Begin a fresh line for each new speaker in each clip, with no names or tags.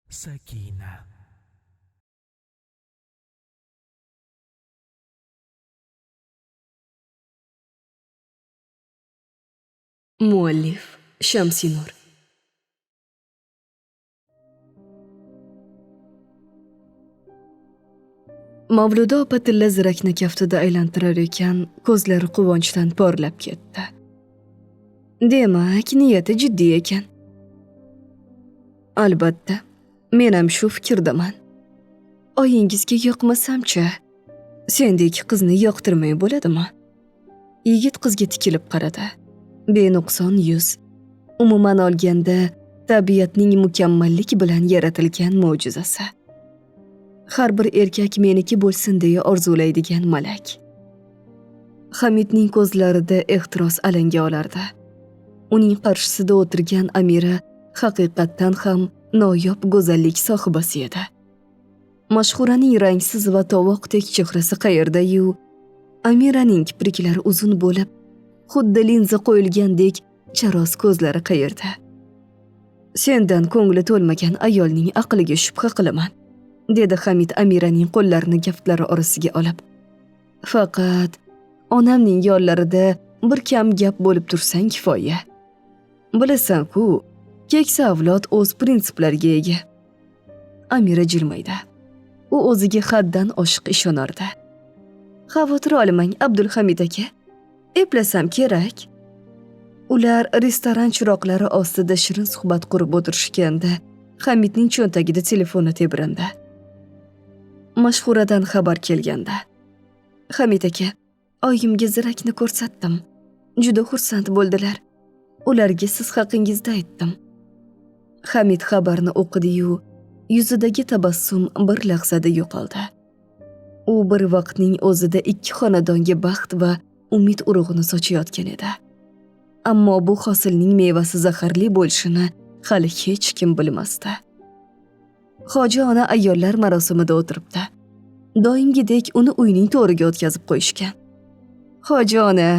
Sakina.
Muallif Shamsinur. Mavluda opa tilla zirakni kaftida aylantirar ekan, ko'zlari quvonchdan porlab ketdi. Demak, niyati jiddiy ekan. Albatta, men ham shu fikrdaman. Oyingizga yoqmasam-chi, sendek qizni yoqtirmay bo'ladimi? Yigit qizga tikilib qaradi. Benuqson yuz. Umuman olganda, tabiatning mukammallik bilan yaratilgan mo'jizasi. Har bir erkak meniki bo'lsin deya orzulaydigan malak. Hamidning ko'zlarida ehtiros alanga olardi. Uning qarshisida o'tirgan Amira haqiqatdan ham noyob go'zallik sohibasi edi. Mashhuraning rangsiz va tovoqdek chehrasi qayerda-yu, Amiraning kipriklari uzun bo'lib, xuddi linza qo'yilgandek charos ko'zlari qayerda. Sendan ko'ngli to'lmagan ayolning aqliga shubha qilaman, dedi Hamid Amiraning qo'llarini kaftlari orasiga olib. Faqat onamning yonlarida bir kam gap bo'lib tursang kifoya. Bilasan-ku, keksa avlod o'z prinsiplariga ega. Amira jilmaydi. U o'ziga haddan oshiq ishonardi. Xavotir olmang, Abdulhamid aka. Eplasam kerak. Ular restoran chiroqlari ostida shirin suhbat qurib o'tirishganda, Hamidning cho'ntagida telefoni tebrandi. Mashhuradan xabar kelganda. Hamid aka, oyimga zirakni ko'rsatdim. Juda xursand bo'ldilar. Ularga siz haqingizda aytdim. Hamid xabarni o'qidi-yu, yuzidagi tabassum bir lahzada yo'qoldi. U bir vaqtning o'zida ikki xonadonga baxt va umid urug'ini sochayotgan edi. Ammo bu hosilning mevasi zaharli bo'lishini hali hech kim bilmasdi. Hoji ona ayollar marosimida o'tiribdi. Doimgidek uni uyning to'riga o'tkazib qo'yishgan. Hoji ona,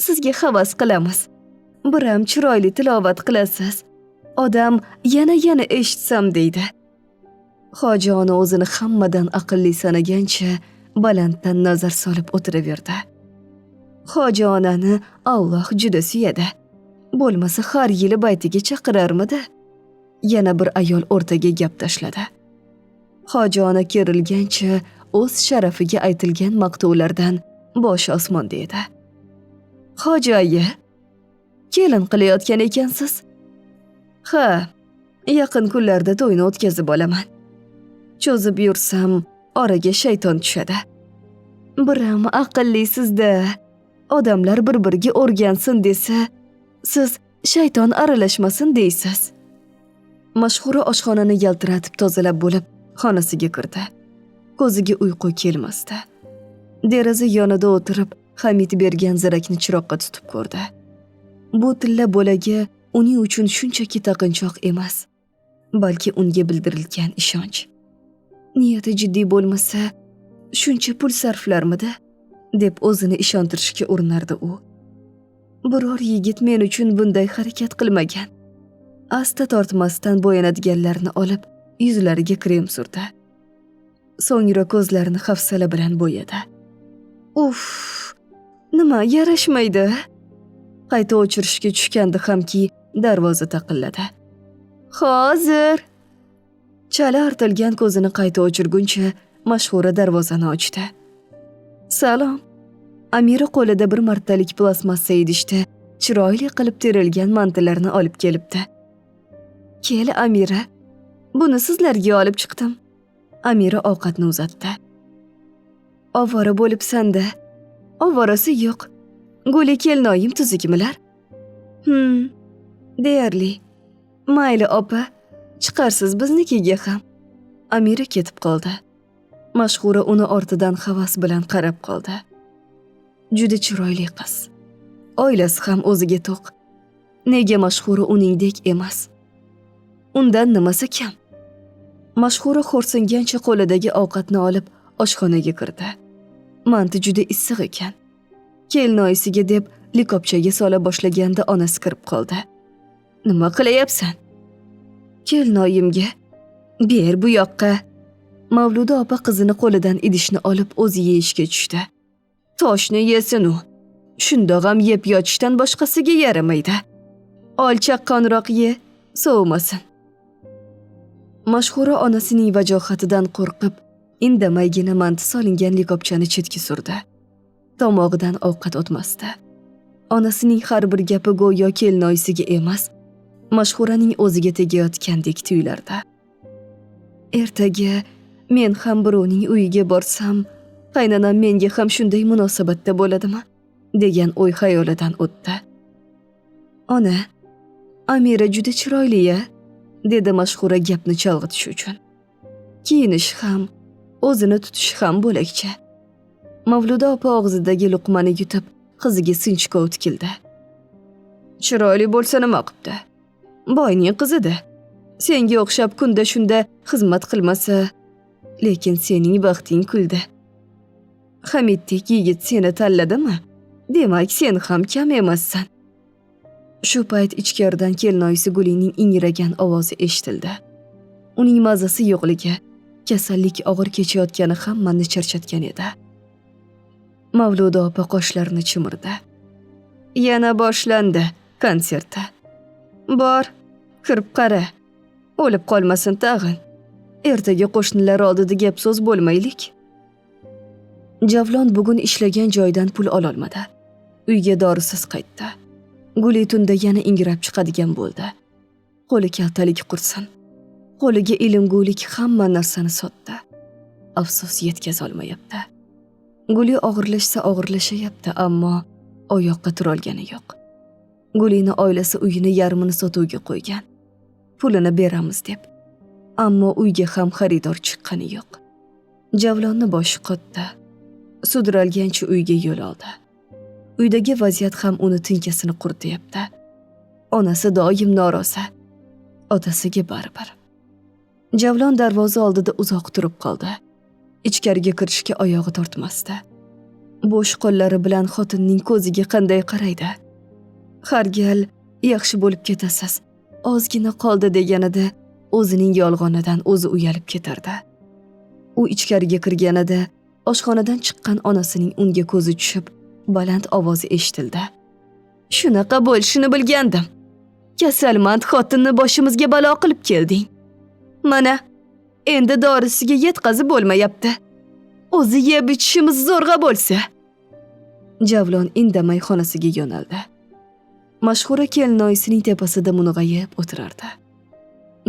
sizga havas qilamiz. Biram chiroyli tilovat qilasiz. Odam yana eshitsam deydi. Hoji ona o'zini hammadan aqlli sanagancha balanddan nazar solib o'tiraverdi. Hoji onani Alloh juda suyadi. Bo'lmasa har yili baytiga chaqirarmidi? Yana bir ayol o'rtaga gap tashladi. Hoji ona kerilgancha o'z sharafiga aytilgan maqtovlardan boshi osmonda edi. Hoji aya, kelin qilayotgan ekansiz? Ha, yaqin kunlarda to'yni o'tkazib olaman. Cho'zib yursam, oraga shayton tushadi. Biram aqllisizda. Odamlar bir-biriga o'rgansin desa, siz shayton aralashmasin deysiz. Mashhura oshxonani yaltiratib tozalab bo'lib, xonasiga kirdi. Ko'ziga uyqu kelmasdi. Deraza yonida o'tirib, Hamid bergan zirakni chiroqqa tutib ko'rdi. Bu tilla bo'lagi uning uchun shunchaki taqinchoq emas, balki unga bildirilgan ishonch. Niyati jiddiy bo'lmasa, shuncha pul sarflarmidi? Deb o'zini ishontirishga urinardi u. Biror yigit men uchun bunday harakat qilmagan. Asta tortmasdan bo'yanadiganlarni olib, yuzlariga krem surdi. So'ngra ko'zlarini hafsala bilan bo'yadi. Uff, nima yarashmaydi? Qayta o'chirishga tushgandi hamki, darvoza taqilladi. Hozir. Chala artilgan ko'zini qayta o'chirguncha, Mashhura darvozani ochdi. Salom. Amira qo'lida bir martalik plastmassa idishda chiroyli qilib terilgan mantilarni olib kelibdi. Kel Amira, buni sizlarga olib chiqdim. Amira ovqatni uzatdi. Ovora bo'libsan-da. Ovorasi yo'q. Guli kelinoyim tuzukmilar? Deyarli. Mayli opa, chiqarsiz biznikiga ham. Amira ketib qoldi. Mashhura uni ortidan havas bilan qarab qoldi. Juda chiroyli qiz. Oilasi ham o'ziga to'q. Nega Mashhura uningdek emas? Undan nimasi kam? Mashhura xo'rsingancha qo'lidagi ovqatni olib oshxonaga kirdi. Manti juda issiq ekan. Kelinoyisiga deb likopchaga sola boshlaganda onasi kirib qoldi. Nima qilayapsan? Kelinoyimga Ber bu yoqqa. Mavluda opa qizini qo'lidan idishni olib o'zi yeyishga tushdi. Toshni yesin u. Shundoq ham yeb yotishdan boshqasiga yaramaydi. Ol chaqqonroq ye, sovumasin. Mashhura onasining vajohatidan qo'rqib, indamaygina manti solingan likopchani chetga surdi. Tomog'idan ovqat o'tmasdi. Onasining har bir gapi go'yo kelinoyisiga emas, Mashhuraning o'ziga tegayotgandek tuyulardi. Ertaga men ham birovning uyiga borsam, qaynonam menga ham shunday munosabatda bo'ladimi? degan o'y xayolidan o'tdi. Ona, Amira juda chiroyli-ya, dedi Mashhura gapni chalg'itish uchun. Kiyinish ham, o'zini tutish ham bo'lakcha. Mavluda opa og'zidagi luqmani yutib, qiziga sinchkov tikildi. Chiroyli bo'lsa nima qilibdi? Boyning qizi-da. Senga o'xshab kunda shunda xizmat qilmasa, lekin sening baxting kuldi. Hamiddek yigit seni tanladimi? Demak, sen ham kam emassan. Shu payt ichkaridan kelinoyisi Gulining ingragan ovozi eshitildi. Uning mazasi yo'qligi, kasallik og'ir kechayotgani hammani charchatgan edi. Mavluda opa qoshlarini chimirdi. Yana boshlandi konserti. Bor, kirib qara. O'lib qolmasin tag'in. Ertaga qo'shnilar oldida gap so'z bo'lmaylik. Javlon bugun ishlagan joydan pul ololmadi. Uyga dorisiz qaytdi. Guli tunda yana ingrab chiqadigan bo'ldi. Qo'li kaltalik qursin. Qo'liga ilmgulik hamma narsani sotdi. Afsus yetkaza olmayapti. Guli og'irlashayapti, ammo oyoqqa turolgani yo'q. Gulini oilasi uyini yarmini sotuvga qo'ygan. Pulini beramiz deb. Ammo uyga ham xaridor chiqqani yo'q. Javlonni boshi qotdi. Sudralgancha uyga yo'l oldi. Uydagi vaziyat ham uni tinkasini qurityapti. Onasi doim norozi. Otasiga baribir. Javlon darvoza oldida uzoq turib qoldi. Ichkariga kirishga oyog'i tortmasdi. Bo'sh qo'llari bilan xotinning ko'ziga qanday qaraydi? Har gal yaxshi bo'lib ketasiz, ozgina qoldi deganida o'zining yolg'onidan o'zi uyalib ketardi. U ichkariga kirganida oshxonadan chiqqan onasining unga ko'zi tushib, baland ovozi eshitildi. Shunaqa bo'lishini bilgandim. Kasalmand xotinni boshimizga balo qilib kelding. Mana, endi dorisiga yetkazib bo'lmayapti. O'zi yeb ichishimiz zo'rg'a bo'lsa. Javlon indamay xonasiga yo'naldi. Mashhura kelinoyisining tepasida mung'ayib o'tirardi.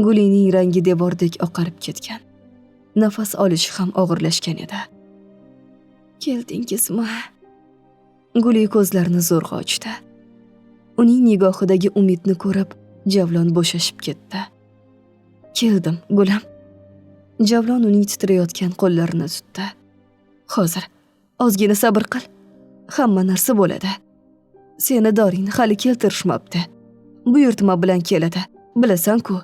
Gulining rangi devordek oqarib ketgan. Nafas olishi ham og'irlashgan edi. Keldingizmi? Guli ko'zlarini zo'rg'a ochdi. Uning nigohidagi umidni ko'rib, Javlon bo'shashib ketdi. Keldim, Gulam. Javlon uning titrayotgan qo'llarini tutdi. Hozir, ozgina sabr qil. Hamma narsa bo'ladi. Seni doringni hali keltirishmabdi. Buyurtma bilan keladi. Bilasan-ku.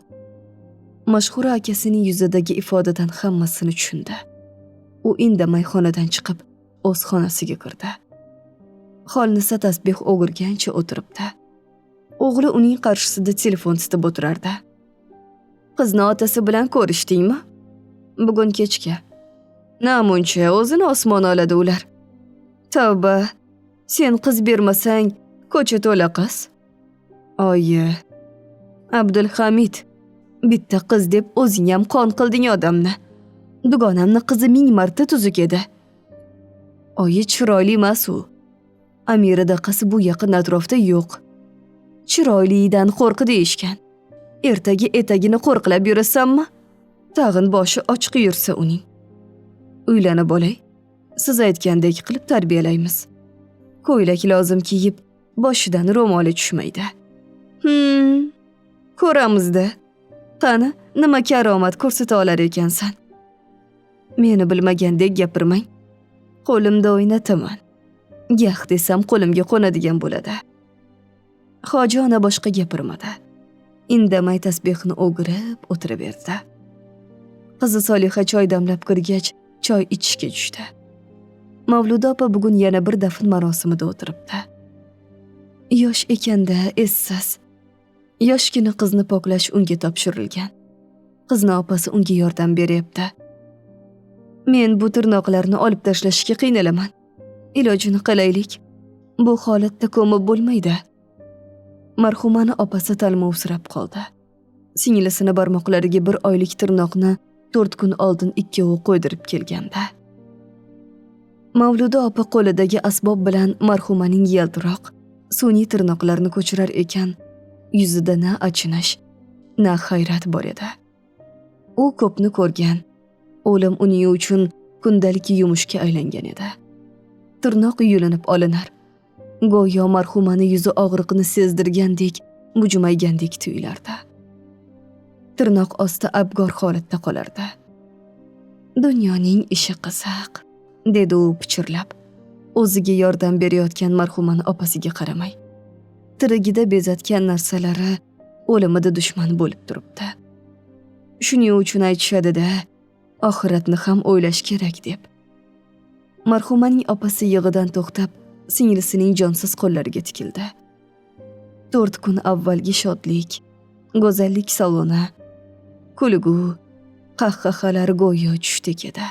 Mashhura akasining yuzidagi ifodadan hammasini tushundi. U indamay xonadan chiqib, o'z xonasiga kirdi. Xolnisa tasbih o'girgancha o'tiribdi. O'g'li uning qarshisida telefon titib o'tirardi. Qizni otasi bilan ko'rishdingmi? Bugun kechga. Namuncha o'zini osmon oladi ular. Tavba, sen qiz bermasang, ko'cha to'la qiz. Oyi, Abdulhamid, bitta qiz deb o'zing ham qon qilding odamni. Dugonamni qizi 1000 marta tuzuk edi. Oyi chiroyli emas u. Amira daqasi bu yaqin atrofda yo'q. Chiroylidan qo'rq deyishgan. Ertaga etagini qo'rqlab yurasanmi? Tag'in boshi ochiq yursa uning. Uylanib olay. Siz aytgandek qilib tarbiyalaymiz. Ko'ylak lozim kiyib, boshidan ro'moli tushmaydi. Ko'ramizda. Qani, nima karomat ko'rsata olar ekansan? Meni bilmagandek gapirmang. Qo'limda o'ynataman. Gah desam qo'limga qo'nadigan bo'ladi. Hoji ona boshqa gapirmadi. Indamay tasbihni o'girib o'tiraverdi. Qizi Soliha choy damlab kirgach, choy ichishga tushdi. Mavluda opa bugun yana bir dafn marosimida o'tiribdi. Yosh ekanda essiz. Yoshgina qizni poklash unga topshirilgan. Qizni opasi unga yordam beryapti. Men bu tirnoqlarni olib tashlashga qiynalaman. Ilojini qilaylik. Bu holatda ko'mib bo'lmaydi. Marhumani opasi talmovsirab qoldi. Singlisini barmoqlariga 1 oylik tirnoqni 4 kun oldin ikkovi qo'ydirib kelganda. Mavluda opa qo'lidagi asbob bilan marhumaning yaltiroq, sun'iy tirnoqlarini ko'chirar ekan, yuzida na achinish, na hayrat bor edi. U ko'pni ko'rgan. O'lim uning uchun kundalik yumushga aylangan edi. Tirnoq yulinib olinar. Go'yo marhumani yuzi og'riqni sezdirgandek, bujmaygandek tuyulardi. Tirnoq osti abgor holatda qolardi. Dunyoning ishi qiziq, dedi u pichirlab, o'ziga yordam berayotgan marhumani opasiga qaramay. Tirigida bezatgan narsalari o'limida dushman bo'lib turibdi. Shuning uchun aytishadi-da, oxiratni ham o'ylash kerak deb. Marhumaning opasi yig'idan to'xtab, singlisining jonsiz qo'llariga tikildi. 4 kun avvalgi shodlik, go'zallik saloni, kulgu, qahqahalar go'yo tushdek edi.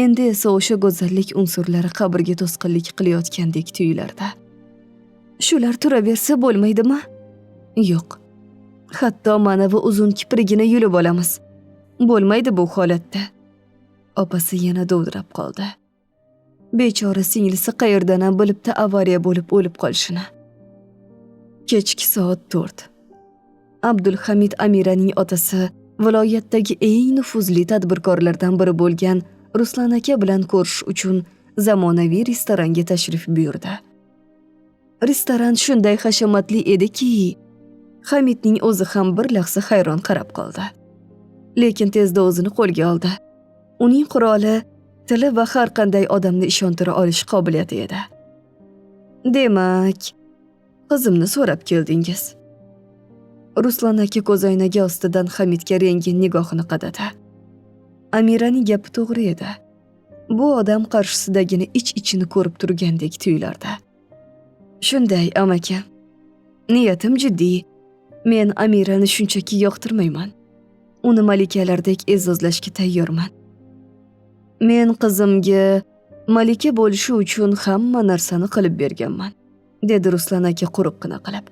Endi esa o'sha go'zallik unsurlari qabrga to'sqinlik qilayotgandek tuyulardi. Shular turaversa bo'lmaydimi? Yo'q. Hatto mana bu uzun kiprigini yulib olamiz. Bo'lmaydi bu holatda. Opasi yana dovdirab qoldi. Bechora singlisi qayerdan ham bilibdi avariya bo'lib o'lib qolishini. Kechki soat 4. Abdulhamid Amiraning otasi viloyatdagi eng nufuzli tadbirkorlardan biri bo'lgan Ruslan aka bilan ko'rishish uchun zamonaviy restoranga tashrif buyurdi. Restoran shunday hashamatli ediki, Hamidning o'zi ham bir lahza hayron qarab qoldi. Lekin tezda o'zini qo'lga oldi. Uning quroli tili va har qanday odamni ishontira olish qobiliyati edi. Demak, qizimni so'rab keldingiz. Ruslan aka ko'zoynagi ostidan Hamidga rengin nigohini qadadi. Amiraning gapi to'g'ri edi. Bu odam qarshisidagini ich-ichini ko'rib turgandek tuyulardi. Shunday, amaki. Niyatim jiddiy. Men Amirani shunchaki yoqtirmayman. Uni malikalardek e'zozlashga tayyorman. Men qizimga malika bo'lishi uchun hamma narsani qilib berganman, dedi Ruslan aka quruqqina qilib.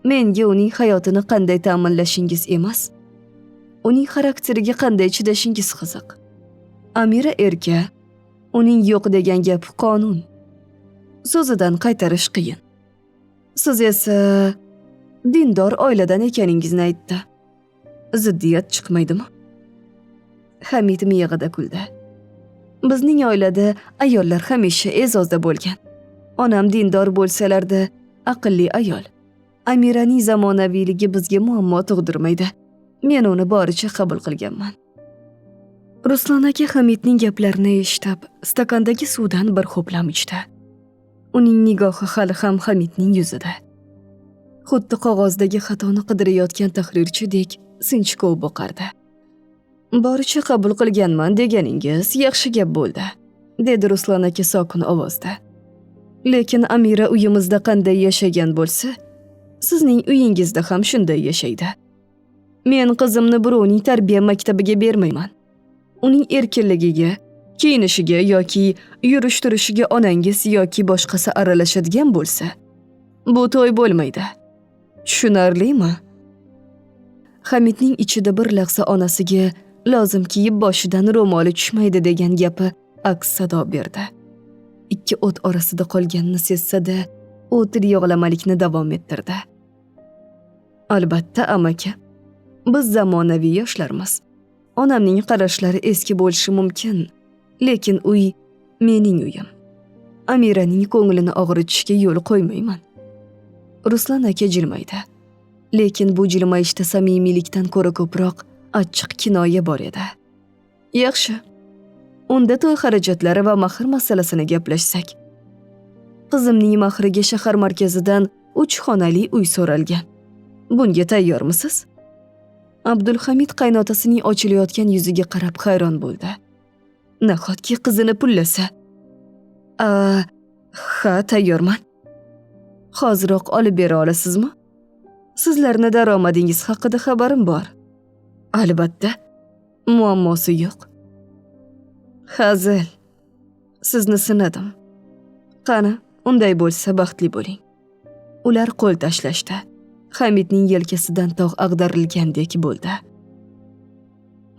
Menga uning hayotini qanday ta'minlashingiz emas, uning xarakteriga qanday chidashingiz qiziq. Amira erka, uning yo'q degan gap qonun. So'zidan qaytarish qiyin. Siz esa dindor oiladan ekaningizni aytdi. Ziddiyat chiqmaydimi? Hamid miyig'ida kuldi. Bizning oilada ayollar hamisha e'zozda bo'lgan. Onam dindor bo'lsalarda, aqlli ayol. Amiraning zamonaviyligi bizga muammo tug'dirmaydi. Men uni boricha qabul qilganman. Ruslan aka Hamidning gaplarini eshitib, stakandagi suvdan bir ho'plam ichdi. Uning nigohi hali ham Hamidning yuzida. Xuddi qog'ozdagi xatoni qidirayotgan tahrirchidek sinchkov boqardi. Boricha qabul qilganman deganingiz yaxshi gap bo'ldi, dedi Ruslan aka sokin ovozda. Lekin Amira uyimizda qanday yashagan bo'lsa, sizning uyingizda ham shunday yashaydi. Men qizimni birovning tarbiya maktabiga bermayman. Uning erkinligiga, kiyinishiga yoki yurish-turishiga onangiz yoki boshqasi aralashadigan bo'lsa, bu to'y bo'lmaydi. Tushunarlimi? Hamidning ichida bir lahza onasiga lozim kiyib boshidan ro'moli tushmaydi degan gapi aks sado berdi. Ikki o't orasida qolganini sezsa-da, u tiryog'lamalikni davom ettirdi. Albatta, amaki. Biz zamonaviy yoshlarmiz. Onamning qarashlari eski bo'lishi mumkin, lekin uy mening uyim. Amiraning ko'nglini og'ritishga yo'l qo'ymayman. Ruslan aka jilmaydi. Lekin bu jilmayishda samimiylikdan ko'ra ko'proq achchiq kinoya bor edi. Yaxshi. Unda to'y xarajatlari va mahr masalasini gaplashsak. Qizimning mahriga shahar markazidan 3 xonali uy so'ralgan. Bunga tayyormisiz? Abdulhamid qaynotasining ochilayotgan yuziga qarab hayron bo'ldi. Nahotki qizini pullasa? Ha, tayyorman. Hoziroq olib bera olasizmi? Sizlarning daromadingiz haqida xabarim bor. Albatta, muammosi yo'q. Hazil, sizni sinadim. Qani, unday bo'lsa baxtli bo'ling. Ular qo'l tashlashdi. Hamidning yelkasidan tog' ag'darilgandek bo'ldi.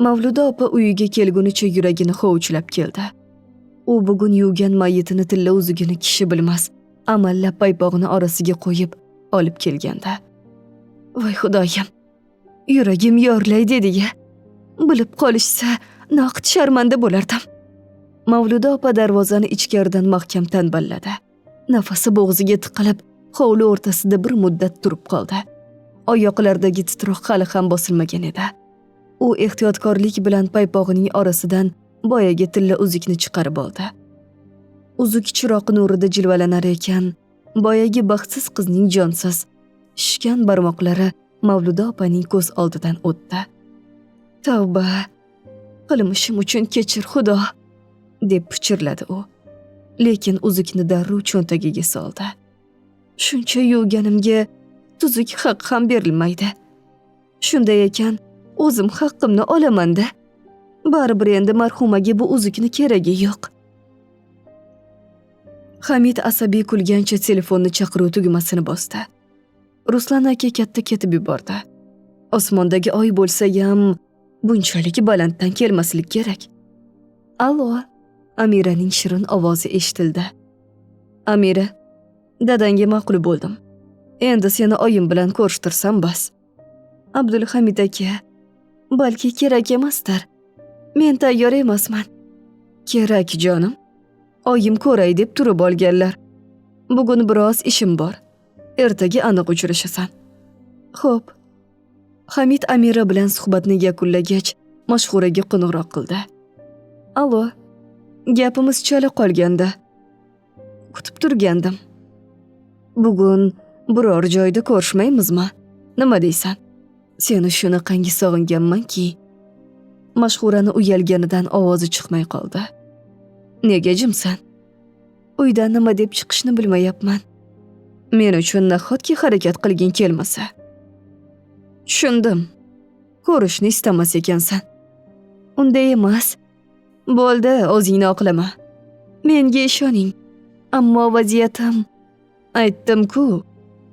Mavluda opa uyiga kelgunicha yuragini hovuchlab keldi. U bugun yuvgan mayitini tilla uzugini kishi bilmas, amallab paypog'ini orasiga qo'yib olib kelganda. Voy xudoyim, yuragim yorlay dedi-ya. Bilib qolishsa, naqd sharmanda bo'lardim. Mavluda opa darvozani ichkaridan mahkam tanballadi. Nafasi bo'g'ziga tiqilib, hovli o'rtasida bir muddat turib qoldi. Oyoqlardagi titroq hali ham bosilmagan edi. U ehtiyotkorlik bilan paypog'ining orasidan boyagi tilla uzukni chiqarib oldi. Uzuk chiroq nurida jilvalanar ekan, boyagi baxtsiz qizning jonsiz, shishgan barmoqlari Mavluda opaning ko'z oldidan o'tdi. Tavba, qilmishim uchun kechir Xudo, deb pichirladi u. Lekin uzukni darrov cho'ntagiga soldi. Shuncha yuvganimga tuzuk haq ham berilmaydi. Shunday ekan, o'zim haqqimni olaman-da. Baribir endi marhumaga bu uzukni keragi yo'q. Hamid asabiy kulgancha telefonni chaqiruv tugmasini bosdi. Ruslan aka katta ketib yubordi. Osmondagi oy bo'lsa ham bunchalik balanddan kelmaslik kerak. Allo, Amiraning shirin ovozi eshitildi. Amira, dadangga ma'qul bo'ldim. Endi seni oyim bilan ko'rishtirsam bas. Abdulhamid aka, balki kerak emasdir. Men tayyor emasman. Kerak jonim. Oyim ko'ray deb turib olganlar. Bugun biroz ishim bor. Ertaga aniq uchrashasan. Xo'p. Hamid Amira bilan suhbatni yakunlagach, Mashhuraga qo'ng'iroq qildi. Allo, gapimiz chala qolganda. Kutib turgandim. Bugun biror joyda ko'rishmaymizmi? Nima deysan? Seni shunaqangi sog'inganmanki. Mashhurani uyalganidan ovozi chiqmay qoldi. Nega jimsan? Uydan nima deb chiqishni bilmayapman. Men uchun nahotki harakat qilgin kelmasa. Tushundim. Ko'rishni istamas ekansan. Unday emas. Bo'ldi, o'zingni oqlama. Menga ishoning. Ammo vaziyatim, aytdim-ku,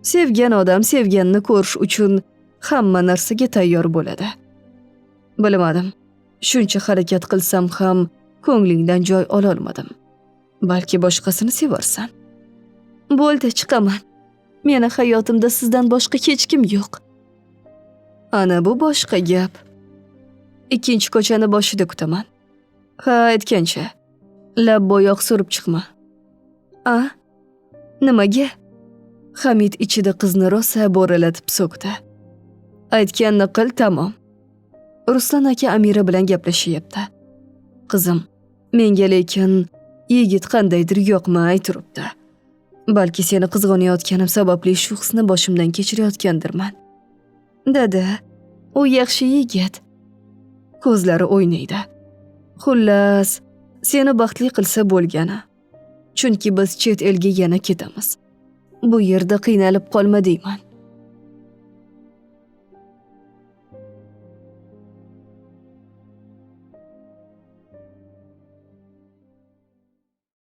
sevgan odam sevganini ko'rish uchun hamma narsaga tayyor bo'ladi. Bilmadim. Shuncha harakat qilsam ham ko'nglingdan joy ola olmadim. Balki boshqasini sevarsan. Bo'ldi, chiqaman. Meni hayotimda sizdan boshqa hech kim yo'q. Ana bu boshqa gap. Ikkinchi ko'chani boshida kutaman. Ha, aytgancha. Lab bo'yoq surib chiqma. A? Nimaga? Hamid ichida qizni rosa bo'ralatib so'kdi. Aytganni qil, tamom. Ruslan aka Amira bilan gaplashyapti. Qizim, menga lekin yigit qandaydir yoqmay turibdi. Balki seni qizg'onayotganim sababli shu hisni boshimdan kechirayotgandirman. Dada, u yaxshi yigit. Ko'zlari o'ynaydi. Xullas, seni baxtli qilsa bo'lgani. Chunki biz chet elga yana ketamiz. Bu yerda qiynalib qolma deyman.